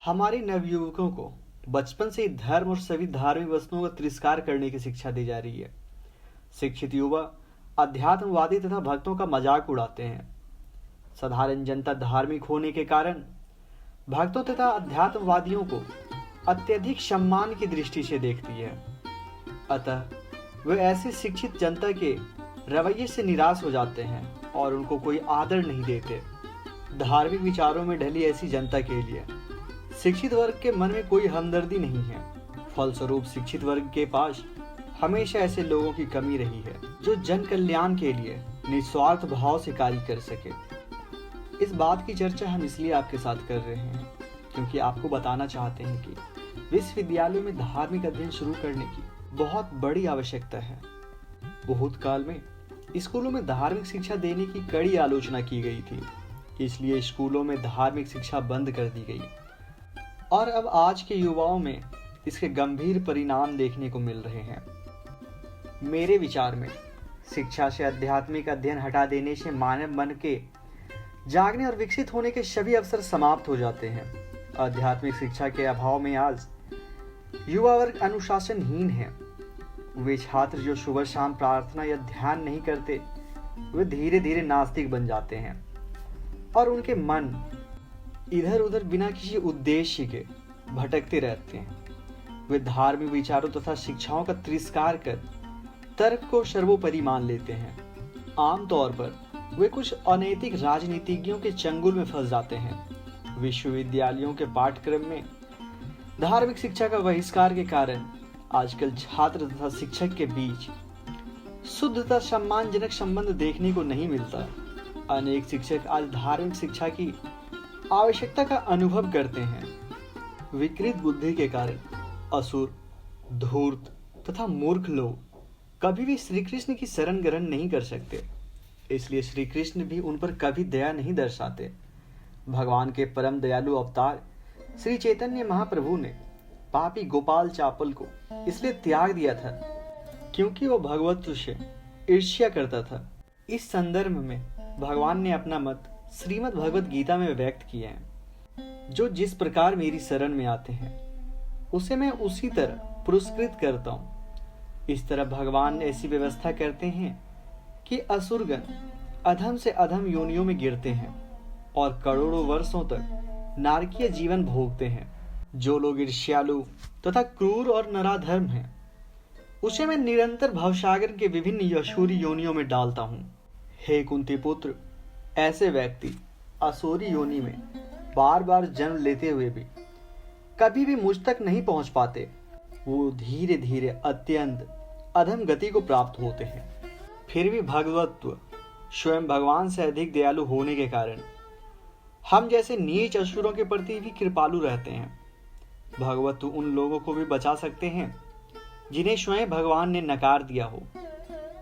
हमारे नवयुवकों को बचपन से ही धर्म और सभी धार्मिक वस्तुओं का तिरस्कार करने की शिक्षा दी जा रही है। शिक्षित युवा अध्यात्मवादी तथा भक्तों का मजाक उड़ाते हैं। साधारण जनता धार्मिक होने के कारण भक्तों तथा अध्यात्मवादियों को अत्यधिक सम्मान की दृष्टि से देखती है। अतः वे ऐसी शिक्षित जनता के रवैये से निराश हो जाते हैं और उनको कोई आदर नहीं देते। धार्मिक विचारों में ढली ऐसी जनता के लिए शिक्षित वर्ग के मन में कोई हमदर्दी नहीं है। फलस्वरूप शिक्षित वर्ग के पास हमेशा ऐसे लोगों की कमी रही है जो जन कल्याण के लिए निस्वार्थ भाव से कार्य कर सके। इस बात की चर्चा हम इसलिए आपके साथ कर रहे हैं क्योंकि आपको बताना चाहते हैं कि विश्वविद्यालयों में धार्मिक अध्ययन शुरू करने की बहुत बड़ी आवश्यकता है। भूतकाल में स्कूलों में धार्मिक शिक्षा देने की कड़ी आलोचना की गई थी, इसलिए स्कूलों में धार्मिक शिक्षा बंद कर दी गई और अब आज के युवाओं में इसके गंभीर परिणाम देखने को मिल रहे हैं। मेरे विचार में शिक्षा से आध्यात्मिक अध्ययन हटा देने से मानव मन के जागने और विकसित होने के सभी अवसर समाप्त हो जाते हैं। आध्यात्मिक शिक्षा के अभाव में आज युवा वर्ग अनुशासनहीन है। वे छात्र जो सुबह शाम प्रार्थना या ध्यान नहीं करते, वे धीरे धीरे नास्तिक बन जाते हैं और उनके मन इधर उधर बिना किसी उद्देश्य के भटकते रहते हैं। वे धार्मिक विचारों तथा शिक्षाओं का तिरस्कार कर तर्क को सर्वोपरि मान लेते हैं। आमतौर पर वे कुछ अनैतिक राजनीतिज्ञों के चंगुल में फंस जाते हैं। विश्वविद्यालयों के पाठ्यक्रम में धार्मिक शिक्षा का बहिष्कार के कारण आजकल छात्र तथा शिक्षक के बीच शुद्ध तथा सम्मानजनक संबंध देखने को नहीं मिलता। अनेक शिक्षक आज धार्मिक शिक्षा की आवश्यकता का अनुभव करते हैं। विकृत बुद्धि के कारण असुर, धूर्त तथा मूर्ख लोग कभी भी श्री कृष्ण की शरण ग्रहण नहीं कर सकते, इसलिए श्री कृष्ण भी उन पर कभी दया नहीं दर्शाते। भगवान के परम दयालु अवतार श्री चैतन्य महाप्रभु ने पापी गोपाल चापल को इसलिए त्याग दिया था क्योंकि वो भगवत्व से ईर्ष्या करता था। इस संदर्भ में भगवान ने अपना मत श्रीमद् भगवत गीता में व्यक्त किया है। जो जिस प्रकार मेरी शरण में आते हैं उसे मैं उसी तरह पुरस्कृत करता हूँ। इस तरह भगवान ऐसी व्यवस्था करते हैं कि असुरगण अधम से अधम योनियों में गिरते हैं और करोड़ों वर्षों तक नारकीय जीवन भोगते हैं। जो लोग ईर्ष्यालु तथा क्रूर और नराधर्म हैं उसे मैं निरंतर भवसागर के विभिन्न असुरी योनियों में डालता हूँ। हे कुंती पुत्र, ऐसे व्यक्ति असुरी योनि में बार बार जन्म लेते हुए भी कभी भी मुझ तक नहीं पहुंच पाते। वो धीरे धीरे अत्यंत अधम गति को प्राप्त होते हैं। फिर भी भगवत्व स्वयं भगवान से अधिक दयालु होने के कारण हम जैसे नीच असुरों के प्रति भी कृपालु रहते हैं। भगवत्व उन लोगों को भी बचा सकते हैं जिन्हें स्वयं भगवान ने नकार दिया हो।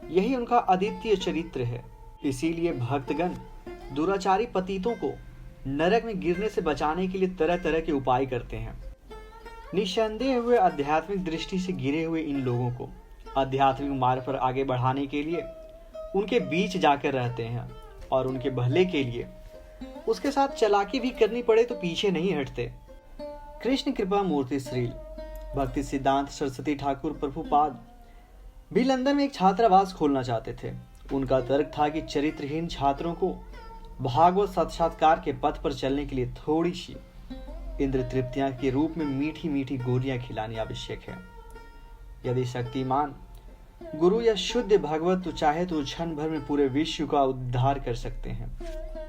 यही उनका अद्वितीय चरित्र है। इसीलिए भक्तगण दुराचारी पतितों को नरक में गिरने से बचाने के लिए तरह तरह के उपाय करते हैं। निसंदेह हुए आध्यात्मिक दृष्टि से गिरे हुए इन लोगों को आध्यात्मिक मार्ग पर आगे बढ़ाने के लिए उनके बीच जाकर रहते हैं और उनके भले के लिए उसके साथ चालाकी भी करनी पड़े तो पीछे नहीं हटते। कृष्ण कृपा मूर्ति श्रील भक्ति सिद्धांत सरस्वती ठाकुर प्रभुपाद भी लंदन में एक छात्रावास खोलना चाहते थे। उनका तर्क था कि चरित्रहीन छात्रों को भागवत साक्षात्कार के पथ पर चलने के लिए थोड़ी सी इंद्र तृप्तियां के रूप में मीठी मीठी गोलियां खिलानी आवश्यक है। यदि शक्तिमान गुरु या शुद्ध भगवत चाहे तो क्षण भर में पूरे विश्व का उद्धार कर सकते हैं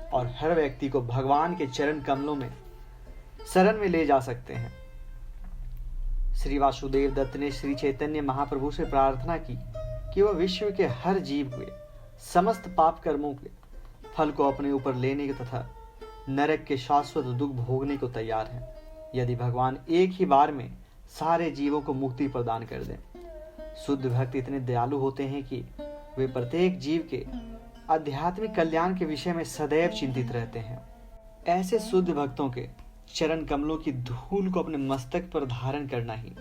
और हर व्यक्ति को भगवान के चरण कमलों में शरण में ले जा सकते हैं। श्री वासुदेव दत्त ने श्री चैतन्य महाप्रभु से प्रार्थना की कि वह विश्व के हर जीव हुए समस्त पाप कर्मों के फल को अपने ऊपर लेने तथा नरक के शाश्वत दुख भोगने को तैयार है। यदि भगवान एक ही बार में सारे जीवों को मुक्ति प्रदान कर दें। शुद्ध भक्त इतने दयालु होते हैं कि वे प्रत्येक जीव के आध्यात्मिक कल्याण के विषय में सदैव चिंतित रहते हैं। ऐसे शुद्ध भक्तों के चरण कमलों की धूल को अपने मस्तक पर धारण करना ही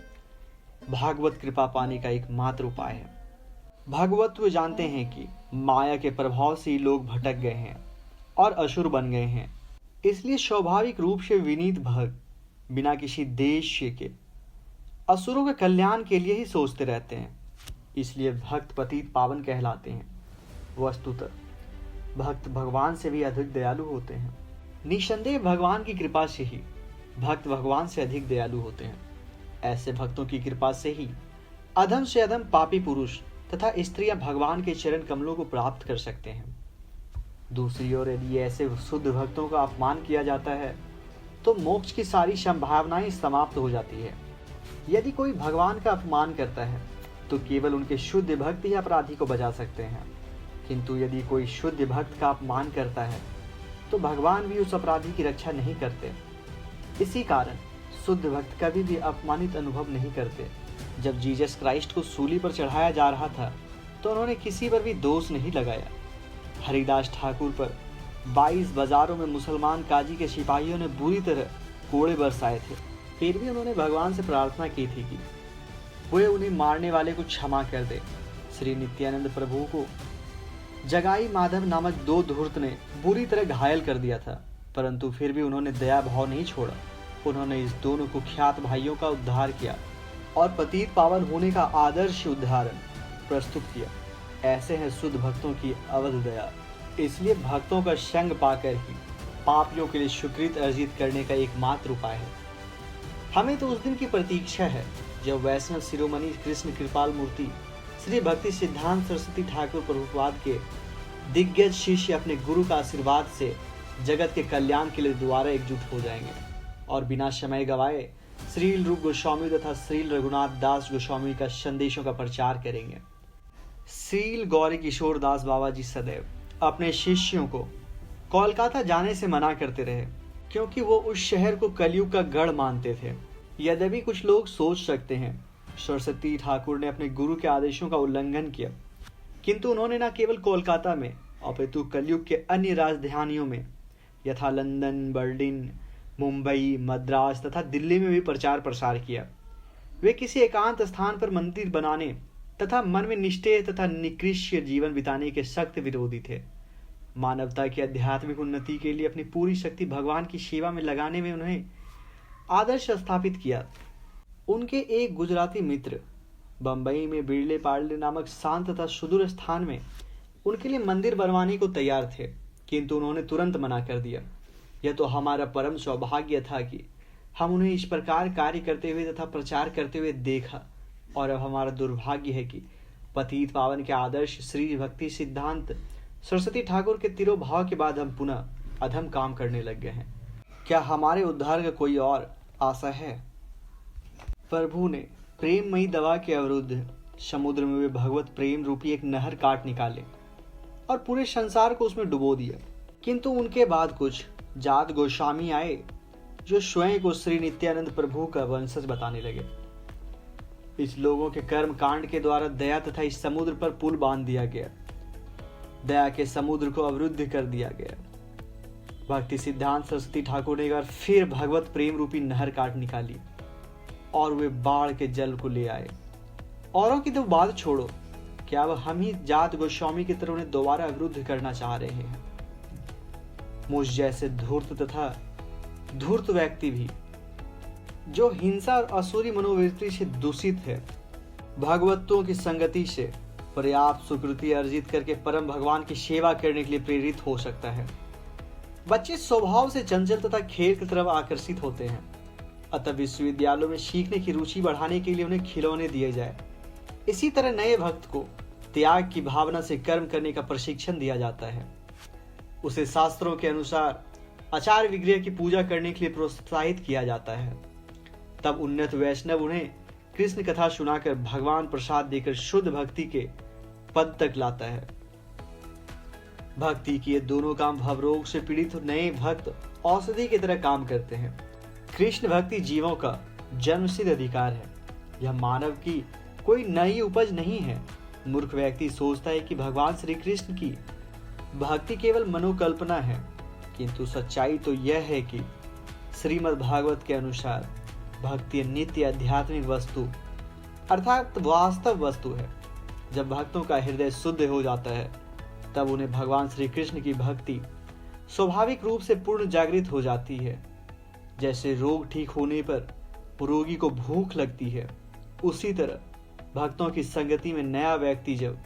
भागवत कृपा पाने का एकमात्र उपाय है। भगवत्व जानते हैं कि माया के प्रभाव से ही लोग भटक गए हैं और असुर बन गए हैं। इसलिए स्वाभाविक रूप से विनीत भक्त बिना किसी देश के असुरों के कल्याण के लिए ही सोचते रहते हैं। इसलिए भक्त पतित पावन कहलाते हैं। वस्तुतः भक्त भगवान से भी अधिक दयालु होते हैं। निसंदेह भगवान की कृपा से ही भक्त भगवान से अधिक दयालु होते हैं। ऐसे भक्तों की कृपा से ही अधम से अधम पापी पुरुष तथा स्त्रियां भगवान के चरण कमलों को प्राप्त कर सकते हैं। दूसरी ओर यदि ऐसे शुद्ध भक्तों का अपमान किया जाता है तो मोक्ष की सारी संभावनाएं समाप्त हो जाती है। यदि कोई भगवान का अपमान करता है तो केवल उनके शुद्ध भक्त ही अपराधी को बचा सकते हैं, किंतु यदि कोई शुद्ध भक्त का अपमान करता है तो भगवान भी उस अपराधी की रक्षा नहीं करते। इसी कारण शुद्ध भक्त कभी भी अपमानित अनुभव नहीं करते। जब जीसस क्राइस्ट को सूली पर चढ़ाया जा रहा था तो उन्होंने किसी पर भी दोष नहीं लगाया। हरिदास ठाकुर पर 22 बाजारों में मुसलमान काजी के सिपाहियों ने बुरी तरह कोड़े बरसाए थे, फिर भी उन्होंने भगवान से प्रार्थना की थी कि वे उन्हें मारने वाले को क्षमा कर दे। श्री नित्यानंद प्रभु को जगाई माधव नामक 2 धूर्त ने बुरी तरह घायल कर दिया था, परंतु फिर भी उन्होंने दया भाव नहीं छोड़ा। उन्होंने इस दोनों कुख्यात भाइयों का उद्धार किया और पतित पावन होने का आदर्श उदाहरण प्रस्तुत किया। ऐसे हैं शुद्ध भक्तों की अवध दया। इसलिए भक्तों का संग पाकर ही पापियों के लिए सुकृत अर्जित करने का एकमात्र उपाय है। हमें तो उस दिन की प्रतीक्षा है जब वैष्णव शिरोमणि कृष्ण कृपाल मूर्ति श्री भक्ति सिद्धांत सरस्वती ठाकुर प्रभुपाद के दिग्गज शिष्य अपने गुरु का आशीर्वाद से जगत के कल्याण के लिए दोबारा एकजुट हो जाएंगे और बिना समय गवाए श्रील रूप गोस्वामी तथा श्रील रघुनाथ दास गोस्वामी का संदेशों का प्रचार करेंगे। श्रील गौरी किशोर दास बाबा जी सदैव अपने शिष्यों को कोलकाता जाने से मना करते रहे, क्योंकि वो उस शहर को कलयुग का गढ़ मानते थे। यद्यपि कुछ लोग सोच सकते हैं सरस्वती ठाकुर ने अपने गुरु के आदेशों का उल्लंघन किया, किंतु उन्होंने न केवल कोलकाता में अपितु कलयुग के अन्य राजधानियों में यथा लंदन, बर्लिन, मुंबई, मद्रास तथा दिल्ली में भी प्रचार प्रसार किया। वे किसी एकांत स्थान पर मंदिर बनाने तथा मन में निष्ठेय तथा निकृष्य जीवन बिताने के सख्त विरोधी थे। मानवता की आध्यात्मिक उन्नति के लिए अपनी पूरी शक्ति भगवान की सेवा में लगाने में उन्हें आदर्श स्थापित किया। उनके एक गुजराती मित्र बंबई में बिरले पार्ले नामक शांत तथा सुदूर स्थान में उनके लिए मंदिर बनवाने को तैयार थे, किंतु उन्होंने तुरंत मना कर दिया। यह तो हमारा परम सौभाग्य था कि हम उन्हें इस प्रकार कार्य करते हुए तथा प्रचार करते हुए देखा, और अब हमारा दुर्भाग्य है कि पतित पावन के आदर्श श्री भक्ति सिद्धांत सरस्वती ठाकुर के तिरोभाव के बाद हम पुनः अधम काम करने लग गए हैं। क्या हमारे उद्धार का कोई और आशा है? प्रभु ने प्रेममयी दवा के अवरुद्ध समुद्र में वे भगवत प्रेम रूपी एक नहर काट निकाले और पूरे संसार को उसमें डुबो दिया। किंतु उनके बाद कुछ जात गोस्वामी आए जो स्वयं को श्री नित्यानंद प्रभु का वंशज बताने लगे। इस लोगों के कर्म कांड के द्वारा दया तथा इस समुद्र पर पुल बांध दिया गया। दया के समुद्र को अवरुद्ध कर दिया गया। भक्ति सिद्धांत सरस्वती ठाकुर ने एक बार फिर भगवत प्रेम रूपी नहर काट निकाली और वे बाढ़ के जल को ले आए। औरों की तो बात छोड़ो, क्या अब हम ही जात गोस्वामी की तरह उन्हें दोबारा अवरुद्ध करना चाह रहे हैं? मुझ जैसे धूर्त तथा धूर्त व्यक्ति भी, जो हिंसा और असुरी मनोवृत्ति से दूषित है, भगवतों की संगति से पर्याप्त सुकृति अर्जित करके परम भगवान की सेवा करने के लिए प्रेरित हो सकता है। बच्चे स्वभाव से चंचल तथा खेल की तरफ आकर्षित होते हैं, अतः विश्वविद्यालयों में सीखने की रुचि बढ़ाने के लिए उन्हें खिलौने दिए जाए। इसी तरह नए भक्त को त्याग की भावना से कर्म करने का प्रशिक्षण दिया जाता है। उसे शास्त्रों के अनुसार आचार विग्रह की पूजा करने के लिए प्रोत्साहित किया जाता है। तब उन्नत वैष्णव उन्हें कृष्ण कथा सुनाकर भगवान प्रसाद देकर शुद्ध भक्ति के पद तक लाता है। भक्ति के ये दोनों काम भवरोग से पीड़ित नए भक्त औषधि की तरह काम करते हैं। कृष्ण भक्ति जीवों का जन्मसिद्ध अधिकार है। यह मानव की कोई नई उपज नहीं है। मूर्ख व्यक्ति सोचता है कि भगवान श्री कृष्ण की भक्ति केवल मनोकल्पना है, किंतु सच्चाई तो यह है कि श्रीमद् भागवत के अनुसार भक्ति नित्य आध्यात्मिक वस्तु अर्थात वास्तव वस्तु है। जब भक्तों का हृदय शुद्ध हो जाता है तब उन्हें भगवान श्री कृष्ण की भक्ति स्वाभाविक रूप से पूर्ण जागृत हो जाती है। जैसे रोग ठीक होने पर रोगी को भूख लगती है, उसी तरह भक्तों की संगति में नया व्यक्ति जब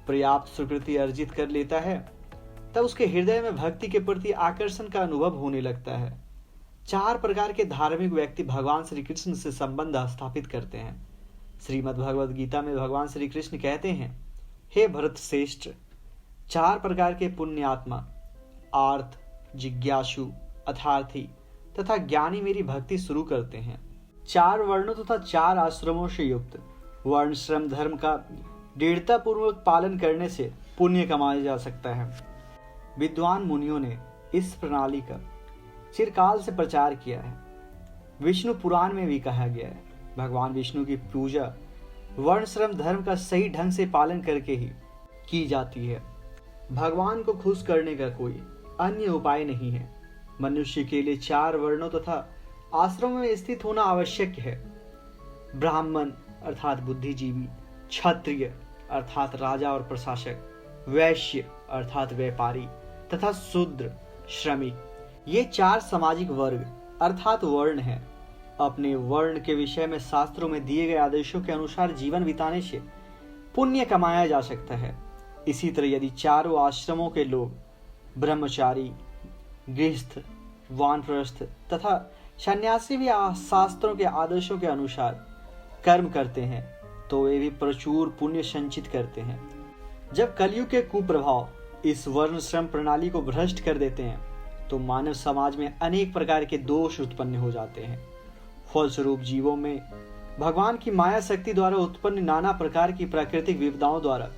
पर्याप्त सुकृति अर्जित कर लेता है, तब उसके हृदय में भक्ति के प्रति आकर्षण का अनुभव होने लगता है। 4 प्रकार के धार्मिक व्यक्ति भगवान श्री कृष्ण से संबंध स्थापित करते हैं। श्रीमद् भगवद गीता में भगवान श्री कृष्ण कहते हैं, हे भरत श्रेष्ठ, 4 प्रकार के पुण्यात्मा आर्थ, जिज्ञासु, अर्थार्थी तथा ज्ञानी मेरी भक्ति शुरू करते हैं। 4 वर्णों तथा 4 आश्रमों से युक्त वर्ण श्रम धर्म का दृढ़ता पूर्वक पालन करने से पुण्य कमाया जा सकता है। विद्वान मुनियों ने इस प्रणाली का चिरकाल से प्रचार किया है। विष्णु पुराण में भी कहा गया है, भगवान विष्णु की पूजा वर्ण श्रम धर्म का सही ढंग से पालन करके ही की जाती है। भगवान को खुश करने का कोई अन्य उपाय नहीं है। मनुष्य के लिए 4 वर्णों तथा आश्रमों में स्थित होना आवश्यक है। ब्राह्मण अर्थात बुद्धिजीवी, क्षत्रिय अर्थात राजा और प्रशासक, वैश्य अर्थात व्यापारी तथा शूद्र श्रमिक, ये 4 सामाजिक वर्ग अर्थात वर्ण हैं। अपने वर्ण के विषय में शास्त्रों में दिए गए आदेशों के अनुसार जीवन बिताने से पुण्य कमाया जा सकता है। इसी तरह यदि 4 आश्रमों के लोग ब्रह्मचारी, गृहस्थ, वानप्रस्थ तथा सन्यासी भी शास्त्रों के आदेशों के अनुसार कर्म करते हैं, तो वे भी प्रचुर पुण्य संचित करते हैं। जब कलयुग के कुप्रभाव इस वर्ण श्रम प्रणाली को भ्रष्ट कर देते हैं, तो मानव समाज में अनेक प्रकार के दोष उत्पन्न हो जाते हैं। फलस्वरूप जीवों में भगवान की माया शक्ति द्वारा उत्पन्न नाना प्रकार की प्राकृतिक विपदाओं द्वारा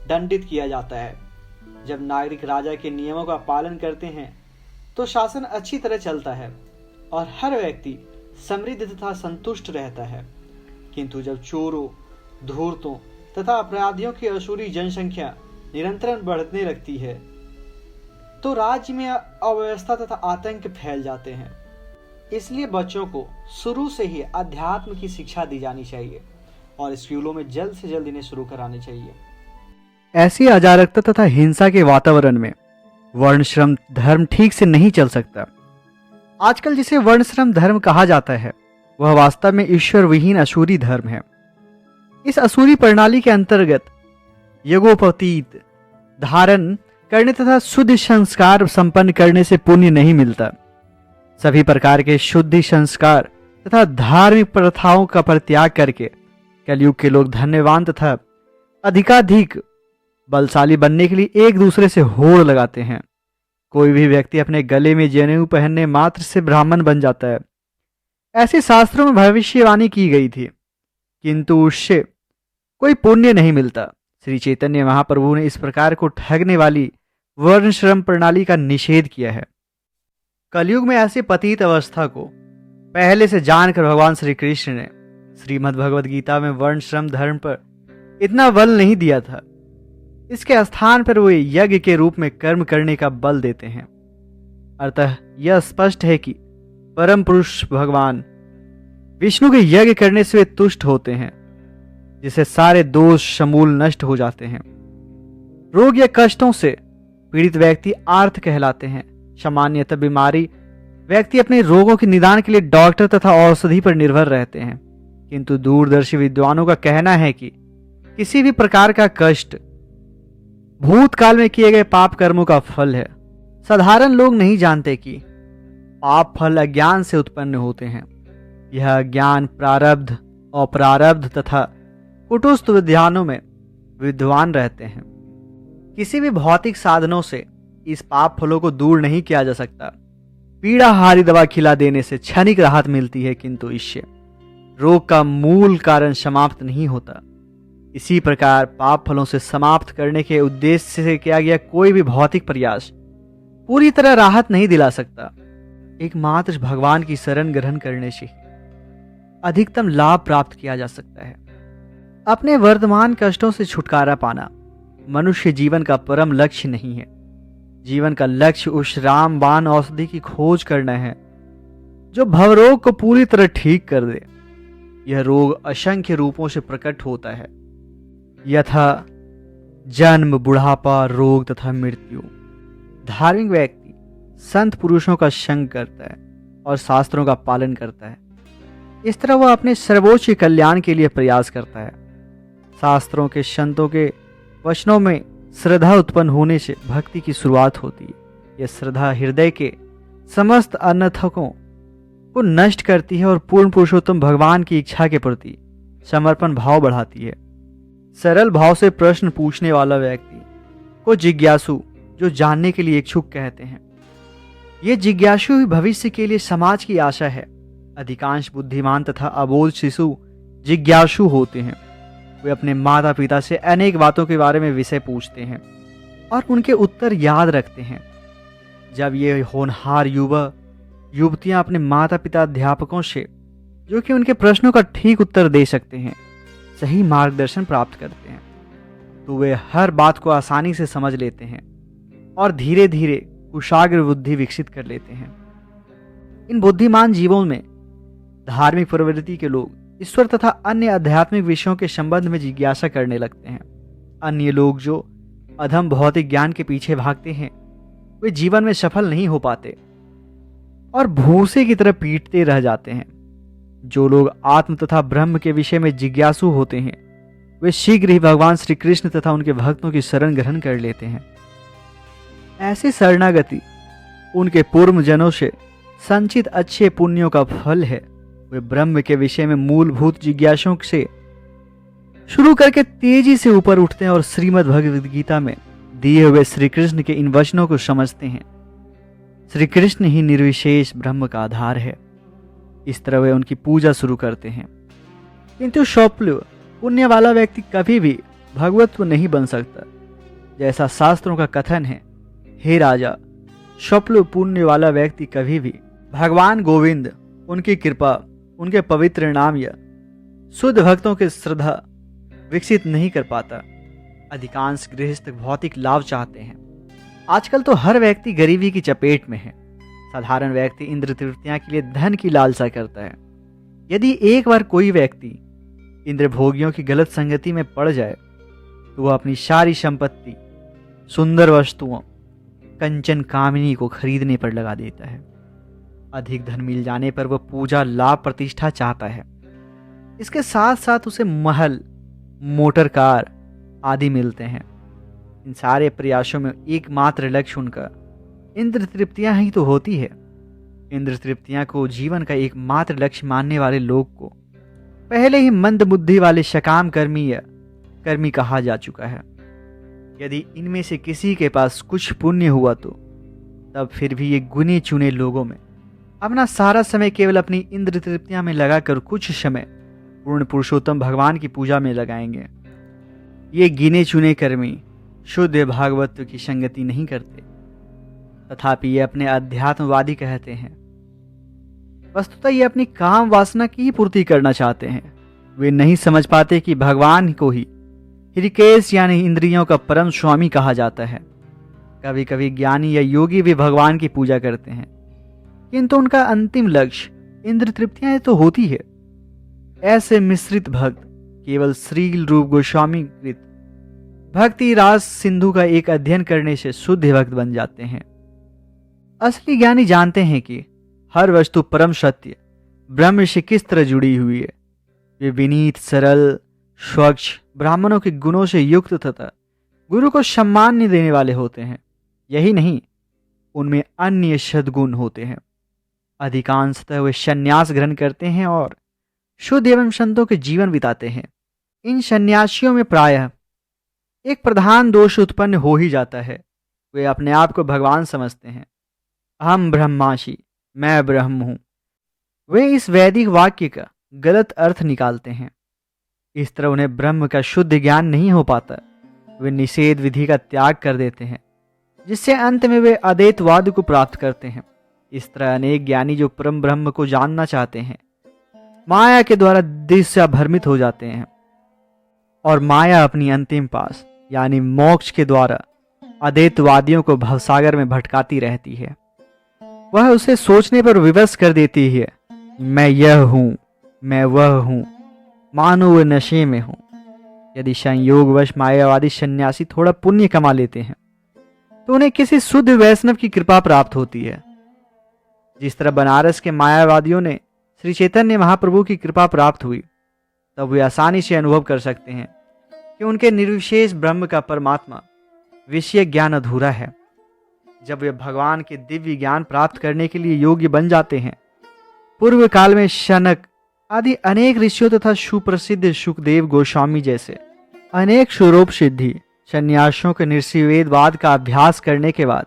दंडित किया जाता है। जब नागरिक राजा के नियमों का पालन करते हैं, तो शासन अच्छी तरह चलता है और हर व्यक्ति समृद्ध तथा संतुष्ट रहता है। किंतु जब चोरों, धूर्तों तथा अपराधियों की असुरी जनसंख्या निरंतर बढ़ने लगती है, तो राज्य में अव्यवस्था तथा आतंक फैल जाते हैं। इसलिए बच्चों को शुरू से ही अध्यात्म की शिक्षा दी जानी चाहिए और स्कूलों में जल्द से जल्द इन्हें शुरू करानी चाहिए। ऐसी अराजकता तथा हिंसा के वातावरण में वर्ण श्रम धर्म ठीक से नहीं चल सकता। आजकल जिसे वर्ण श्रम धर्म कहा जाता है, वह वास्तव में ईश्वर विहीन असुरी धर्म है। इस असुरी प्रणाली के अंतर्गत यज्ञोपवीत धारण करने तथा शुद्ध संस्कार संपन्न करने से पुण्य नहीं मिलता। सभी प्रकार के शुद्धि संस्कार तथा धार्मिक प्रथाओं का परित्याग करके कलयुग के लोग धन्यवान तथा अधिकाधिक बलशाली बनने के लिए एक दूसरे से होड़ लगाते हैं। कोई भी व्यक्ति अपने गले में जनेऊ पहनने मात्र से ब्राह्मण बन जाता है। ऐसे शास्त्रों में भविष्यवाणी की गई थी, किंतु उससे कोई पुण्य नहीं मिलता। श्री चैतन्य महाप्रभु ने इस प्रकार को ठगने वाली वर्ण श्रम प्रणाली का निषेध किया है। कलयुग में ऐसी पतित अवस्था को पहले से जानकर भगवान श्री कृष्ण ने श्रीमद् भगवद गीता में वर्ण श्रम धर्म पर इतना बल नहीं दिया था। इसके स्थान पर वे यज्ञ के रूप में कर्म करने का बल देते हैं। अतः यह स्पष्ट है कि परम पुरुष भगवान विष्णु के यज्ञ करने से वे तुष्ट होते हैं, जिससे सारे दोष समूल नष्ट हो जाते हैं। रोग या कष्टों से पीड़ित व्यक्ति आर्त कहलाते हैं। सामान्यतः बीमारी व्यक्ति अपने रोगों के निदान के लिए डॉक्टर तथा औषधि पर निर्भर रहते हैं, किंतु दूरदर्शी विद्वानों का कहना है कि किसी भी प्रकार का कष्ट भूतकाल में किए गए पाप कर्मों का फल है। साधारण लोग नहीं जानते कि पाप फल अज्ञान से उत्पन्न होते हैं। यह अज्ञान प्रारब्ध, अप्रारब्ध तथा कुटुस्थ विद्वानों में विद्वान रहते हैं। किसी भी भौतिक साधनों से इस पाप फलों को दूर नहीं किया जा सकता। पीड़ाहारी दवा खिला देने से क्षणिक राहत मिलती है, किंतु इससे रोग का मूल कारण समाप्त नहीं होता। इसी प्रकार पाप फलों से समाप्त करने के उद्देश्य से किया गया कोई भी भौतिक प्रयास पूरी तरह राहत नहीं दिला सकता। एकमात्र भगवान की शरण ग्रहण करने से अधिकतम लाभ प्राप्त किया जा सकता है। अपने वर्तमान कष्टों से छुटकारा पाना मनुष्य जीवन का परम लक्ष्य नहीं है। जीवन का लक्ष्य उस रामबाण औषधि की खोज करना है जो भवरोग को पूरी तरह ठीक कर दे। यह रोग असंख्य रूपों से प्रकट होता है, यथा जन्म, बुढ़ापा, रोग तथा मृत्यु। धार्मिक व्यक्ति संत पुरुषों का संग करता है, और शास्त्रों का पालन करता है। इस तरह वह अपने सर्वोच्च कल्याण के लिए प्रयास करता है। शास्त्रों के संतों के वचनों में श्रद्धा उत्पन्न होने से भक्ति की शुरुआत होती है। यह श्रद्धा हृदय के समस्त अनर्थकों को नष्ट करती है और पूर्ण पुरुषोत्तम भगवान की इच्छा के प्रति समर्पण भाव बढ़ाती है। सरल भाव से प्रश्न पूछने वाला व्यक्ति को जिज्ञासु, जो जानने के लिए इच्छुक कहते हैं। ये जिज्ञासु ही भविष्य के लिए समाज की आशा है। अधिकांश बुद्धिमान तथा अबोध शिशु जिज्ञासु होते हैं। वे अपने माता पिता से अनेक बातों के बारे में विषय पूछते हैं और उनके उत्तर याद रखते हैं। जब ये होनहार युवा युवतियां अपने माता पिता अध्यापकों से, जो कि उनके प्रश्नों का ठीक उत्तर दे सकते हैं, सही मार्गदर्शन प्राप्त करते हैं, तो वे हर बात को आसानी से समझ लेते हैं और धीरे धीरे कुशाग्र बुद्धि विकसित कर लेते हैं। इन बुद्धिमान जीवों में धार्मिक प्रवृत्ति के लोग ईश्वर तथा अन्य आध्यात्मिक विषयों के संबंध में जिज्ञासा करने लगते हैं। अन्य लोग जो अधम भौतिक ज्ञान के पीछे भागते हैं, वे जीवन में सफल नहीं हो पाते और भूसे की तरह पीटते रह जाते हैं। जो लोग आत्म तथा ब्रह्म के विषय में जिज्ञासु होते हैं, वे शीघ्र ही भगवान श्री कृष्ण तथा उनके भक्तों की शरण ग्रहण कर लेते हैं। ऐसी शरणागति उनके पूर्व जनों से संचित अच्छे पुण्यों का फल है। वे ब्रह्म के विषय में मूलभूत जिज्ञासों से शुरू करके तेजी से ऊपर उठते हैं और श्रीमद् भगवद गीता में दिए हुए श्री कृष्ण के इन वचनों को समझते हैं। श्री कृष्ण ही निर्विशेष ब्रह्म का आधार है। इस तरह वे उनकी पूजा शुरू करते हैं। किंतु शौप्लव पुण्य वाला व्यक्ति कभी भी भगवत्व नहीं बन सकता, जैसा शास्त्रों का कथन है। हे राजा, शौप्लव पुण्य वाला व्यक्ति कभी भी भगवान गोविंद, उनकी कृपा, उनके पवित्र नाम या शुद्ध भक्तों की श्रद्धा विकसित नहीं कर पाता। अधिकांश गृहस्थ भौतिक लाभ चाहते हैं। आजकल तो हर व्यक्ति गरीबी की चपेट में है। साधारण व्यक्ति इंद्र तृप्तियां के लिए धन की लालसा करता है। यदि एक बार कोई व्यक्ति इंद्र भोगियों की गलत संगति में पड़ जाए, तो वह अपनी सारी संपत्ति सुंदर वस्तुओं, कंचन कामिनी को खरीदने पर लगा देता है। अधिक धन मिल जाने पर वह पूजा, लाभ, प्रतिष्ठा चाहता है। इसके साथ साथ उसे महल, मोटर कार आदि मिलते हैं। इन सारे प्रयासों में एकमात्र लक्ष्य उनका इंद्र तृप्तियां ही तो होती है। इंद्र तृप्तियां को जीवन का एकमात्र लक्ष्य मानने वाले लोग को पहले ही मंद बुद्धि वाले सकाम कर्मी या कर्मी कहा जा चुका है। यदि इनमें से किसी के पास कुछ पुण्य हुआ तो तब फिर भी ये गुने चुने लोगों में अपना सारा समय केवल अपनी इंद्र तृप्तियां में लगाकर कुछ समय पूर्ण पुरुषोत्तम भगवान की पूजा में लगाएंगे। ये गिने चुने कर्मी शुद्ध भागवत की संगति नहीं करते, तथापि ये अपने अध्यात्मवादी कहते हैं। वस्तुतः ये अपनी काम वासना की ही पूर्ति करना चाहते हैं। वे नहीं समझ पाते कि भगवान को ही ऋकेश यानी इंद्रियों का परम स्वामी कहा जाता है। कभी कभी ज्ञानी या योगी भी भगवान की पूजा करते हैं, किंतु उनका अंतिम लक्ष्य इंद्र तृप्तियां तो होती है। ऐसे मिश्रित भक्त केवल श्री रूप गोस्वामी कृत भक्ति रास सिंधु का एक अध्ययन करने से शुद्ध भक्त बन जाते हैं। असली ज्ञानी जानते हैं कि हर वस्तु परम सत्य ब्रह्म से किस तरह जुड़ी हुई है। वे विनीत, सरल, स्वच्छ, ब्राह्मणों के गुणों से युक्त तथा गुरु को सम्मान देने वाले होते हैं। यही नहीं, उनमें अन्य सद्गुण होते हैं। अधिकांशतः वे संन्यास ग्रहण करते हैं और शुद्ध एवं संतों के जीवन बिताते हैं। इन सन्यासियों में प्रायः एक प्रधान दोष उत्पन्न हो ही जाता है। वे अपने आप को भगवान समझते हैं। अहम ब्रह्मासि, मैं ब्रह्म हूं। वे इस वैदिक वाक्य का गलत अर्थ निकालते हैं। इस तरह उन्हें ब्रह्म का शुद्ध ज्ञान नहीं हो पाता। वे निषेध विधि का त्याग कर देते हैं, जिससे अंत में वे अद्वैतवाद को प्राप्त करते हैं। इस तरह अनेक ज्ञानी जो परम ब्रह्म को जानना चाहते हैं, माया के द्वारा दिशा भ्रमित हो जाते हैं और माया अपनी अंतिम पास यानी मोक्ष के द्वारा अद्वैतवादियों को भवसागर में भटकाती रहती है। वह उसे सोचने पर विवश कर देती है। मैं यह हूं, मैं वह हूं, मानो वह नशे में हूं। यदि संयोगवश मायावादी सन्यासी थोड़ा पुण्य कमा लेते हैं, तो उन्हें किसी शुद्ध वैष्णव की कृपा प्राप्त होती है। जिस तरह बनारस के मायावादियों ने श्री चैतन्य महाप्रभु की कृपा प्राप्त हुई, तब वे आसानी से अनुभव कर सकते हैं कि उनके निर्विशेष ब्रह्म का परमात्मा विषय ज्ञान अधूरा है। जब वे भगवान के दिव्य ज्ञान प्राप्त करने के लिए योग्य बन जाते हैं, पूर्व काल में शनक आदि अनेक ऋषियों तथा सुप्रसिद्ध सुखदेव गोस्वामी जैसे अनेक स्वरूप सिद्धि सन्यासियों के निर्सिवेदवाद का अभ्यास करने के बाद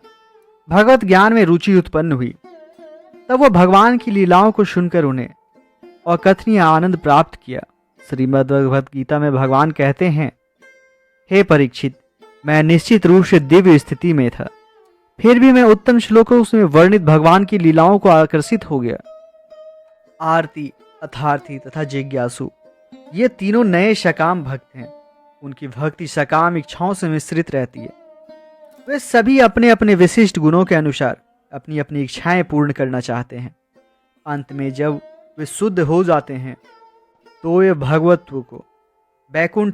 भगवत ज्ञान में रुचि उत्पन्न हुई, तब वह भगवान की लीलाओं को सुनकर उन्हें अकथनीय आनंद प्राप्त किया। श्रीमद् भगवद गीता में भगवान कहते हैं, हे परीक्षित, मैं निश्चित रूप से दिव्य स्थिति में था, फिर भी मैं उत्तम श्लोकों में वर्णित भगवान की लीलाओं को आकर्षित हो गया। आरती, अथार्थी तथा जिज्ञासु, ये तीनों नए सकाम भक्त हैं। उनकी भक्ति सकाम इच्छाओं से मिश्रित रहती है। वे सभी अपने अपने विशिष्ट गुणों के अनुसार अपनी अपनी इच्छाएं पूर्ण करना चाहते हैं। अंत में जब वे शुद्ध हो जाते हैं, तो वे भगवत्व को, बैकुंठ